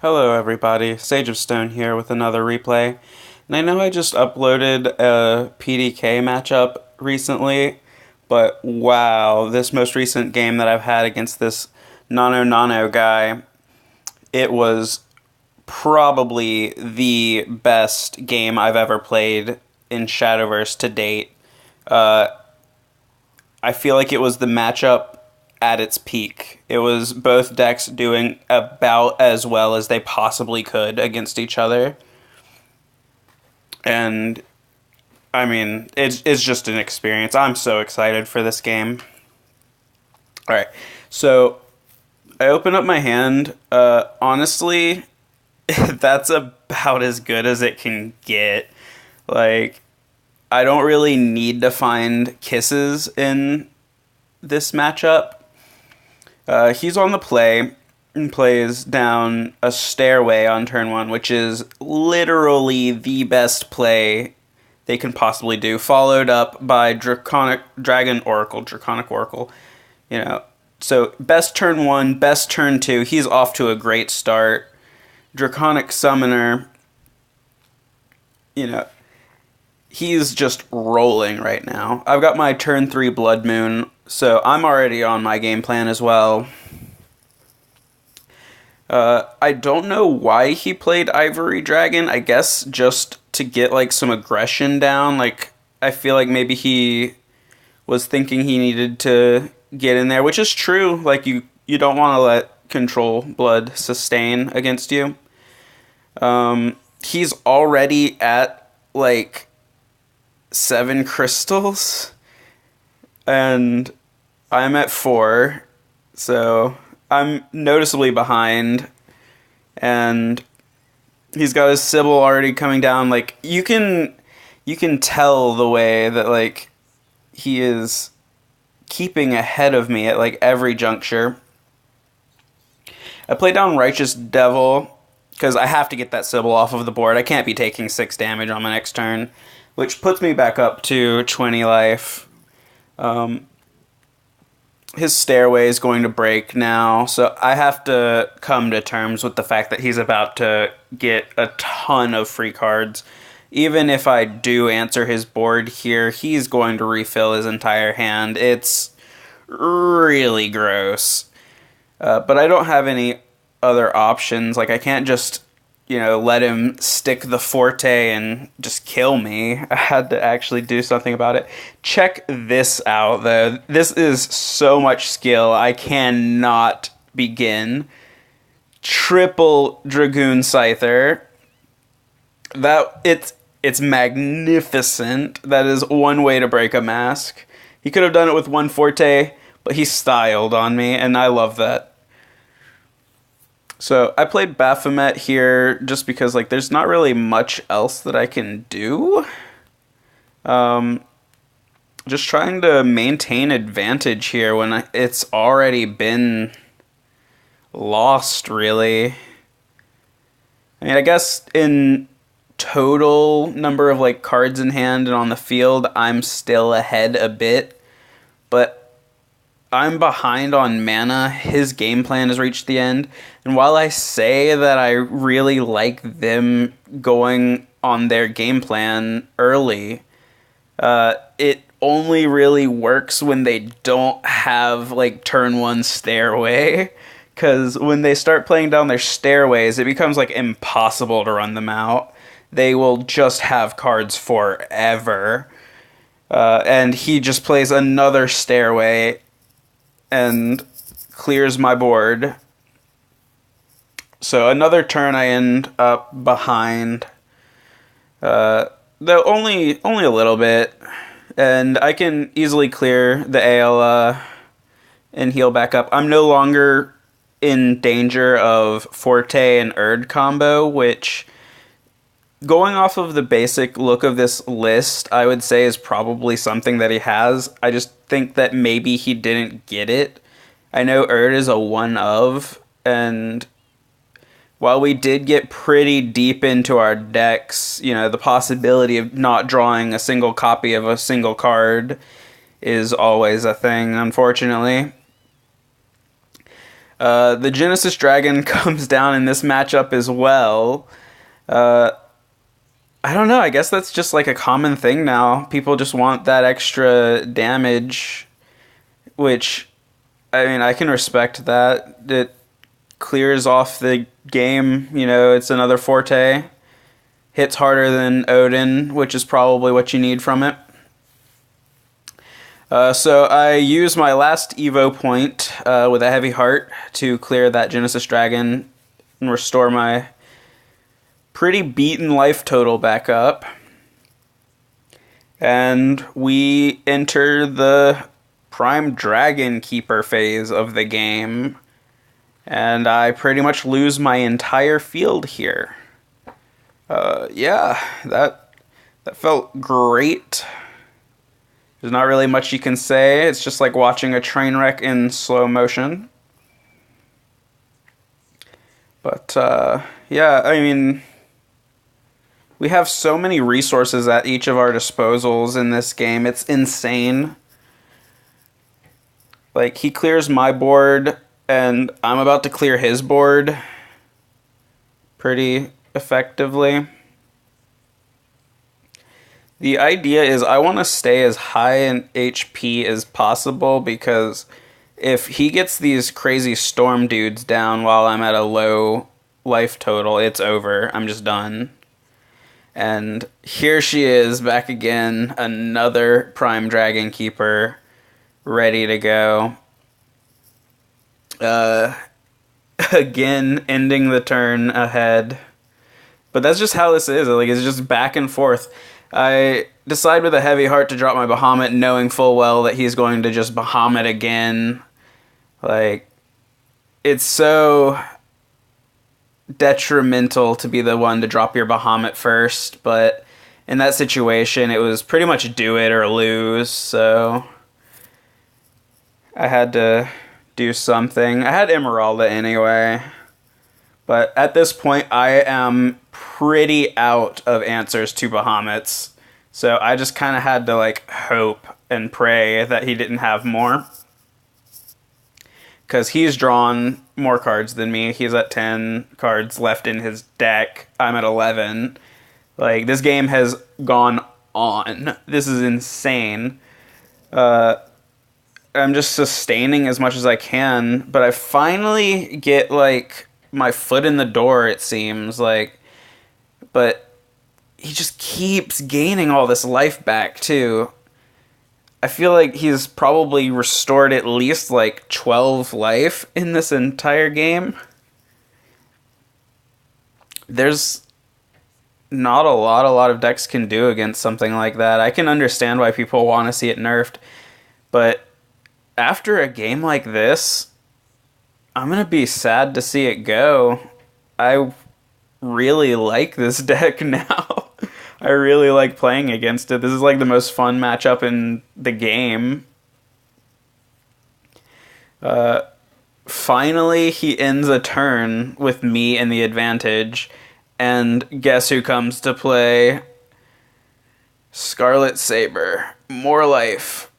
Hello everybody, Sage of Stone here with another replay. And I know I just uploaded a PDK matchup recently, but wow, this most recent game that I've had against this Nano guy, it was probably the best game I've ever played in Shadowverse to date. Uh, I feel like it was the matchup at its peak. It was both decks doing about as well as they possibly could against each other. And I mean, it's just an experience. I'm so excited for this game. All right. So, I open up my hand. Honestly, that's about as good as it can get. Like, I don't really need to find kisses in this matchup. He's on the play and plays down a stairway on turn one, which is literally the best play they can possibly do, followed up by Draconic Oracle. You know, so best turn one, best turn two. He's off to a great start. Draconic Summoner, you know, he's just rolling right now. I've got my turn 3 Blood Moon, so I'm already on my game plan as well. I don't know why he played Ivory Dragon. I guess just to get like some aggression down. Like, I feel like maybe he was thinking he needed to get in there, which is true. Like, you don't want to let Control Blood sustain against you. He's already at like 7 crystals, and I'm at 4, so I'm noticeably behind, and he's got his Sybil already coming down. Like, you can tell the way that like he is keeping ahead of me at like every juncture. I play down Righteous Devil because I have to get that Sybil off of the board. I can't be taking 6 damage on my next turn, which puts me back up to 20 life. His stairway is going to break now, so I have to come to terms with the fact that he's about to get a ton of free cards. Even if I do answer his board here, he's going to refill his entire hand. It's really gross. But I don't have any other options. Like, I can't just, let him stick the Forte and just kill me. I had to actually do something about it. Check this out, though. This is so much skill. I cannot begin. Triple Dragoon Scyther. It's magnificent. That is one way to break a mask. He could have done it with one Forte, but he styled on me, and I love that. So I played Baphomet here just because like there's not really much else that I can do. Just trying to maintain advantage here when it's already been lost, really. I mean, I guess in total number of like cards in hand and on the field, I'm still ahead a bit, but I'm behind on mana. His game plan has reached the end. And while I say that I really like them going on their game plan early, it only really works when they don't have like turn 1 stairway. Because when they start playing down their stairways, it becomes like impossible to run them out. They will just have cards forever. And he just plays another stairway and clears my board. So another turn I end up behind. Though only a little bit. And I can easily clear the Ayla and heal back up. I'm no longer in danger of Forte and Erd combo, which, going off of the basic look of this list, I would say is probably something that he has. I just think that maybe he didn't get it. I know Erd is a one of, and while we did get pretty deep into our decks, the possibility of not drawing a single copy of a single card is always a thing, unfortunately. The Genesis Dragon comes down in this matchup as well. Uh, I don't know. I guess that's just like a common thing now. People just want that extra damage, which, I mean, I can respect that. It clears off the game. You know, it's another forte. Hits harder than Odin, which is probably what you need from it. So I use my last Evo point with a heavy heart to clear that Genesis Dragon and restore my pretty beaten life total back up. And we enter the Prime Dragon Keeper phase of the game. And I pretty much lose my entire field here. Yeah, that felt great. There's not really much you can say. It's just like watching a train wreck in slow motion. But, yeah, I mean, we have so many resources at each of our disposals in this game. It's insane. Like, he clears my board, and I'm about to clear his board pretty effectively. The idea is I want to stay as high in HP as possible, because if he gets these crazy storm dudes down while I'm at a low life total, it's over. I'm just done. And here she is back again, another Prime Dragon Keeper ready to go. Again, ending the turn ahead. But that's just how this is. Like, it's just back and forth. I decide with a heavy heart to drop my Bahamut, knowing full well that he's going to just Bahamut again. Like, it's so detrimental to be the one to drop your Bahamut first, but in that situation, it was pretty much do it or lose, so I had to do something. I had Emeralda anyway, but at this point, I am pretty out of answers to Bahamuts. So I just kind of had to, like, hope and pray that he didn't have more. Because he's drawn more cards than me. He's at 10 cards left in his deck. I'm at 11. Like, this game has gone on. This is insane. I'm just sustaining as much as I can. But I finally get, like, my foot in the door, it seems. Like, but he just keeps gaining all this life back, too. I feel like he's probably restored at least, like, 12 life in this entire game. There's not a lot of decks can do against something like that. I can understand why people want to see it nerfed, but after a game like this, I'm going to be sad to see it go. I really like this deck now. I really like playing against it. This is like the most fun matchup in the game. Finally, he ends a turn with me in the advantage. And guess who comes to play? Scarlet Saber. More life.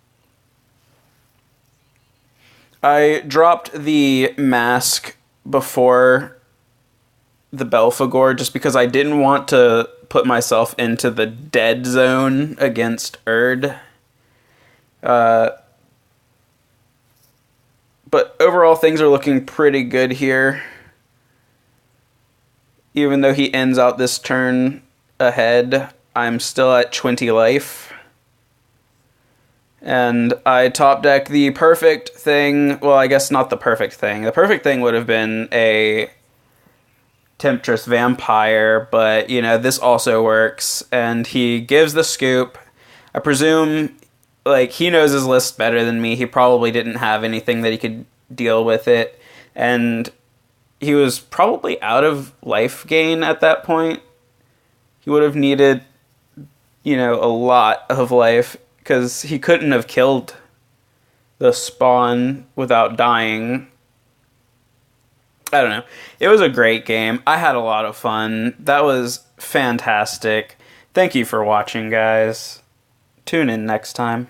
I dropped the mask before the Belphegor just because I didn't want to put myself into the dead zone against Erd. But overall, things are looking pretty good here. Even though he ends out this turn ahead, I'm still at 20 life. And I top deck the perfect thing. Well, I guess not the perfect thing. The perfect thing would have been a Temptress Vampire, but, you know, this also works. And he gives the scoop. I presume, like, he knows his list better than me. He probably didn't have anything that he could deal with it. And he was probably out of life gain at that point. He would have needed, you know, a lot of life, because he couldn't have killed the spawn without dying. I don't know. It was a great game. I had a lot of fun. That was fantastic. Thank you for watching, guys. Tune in next time.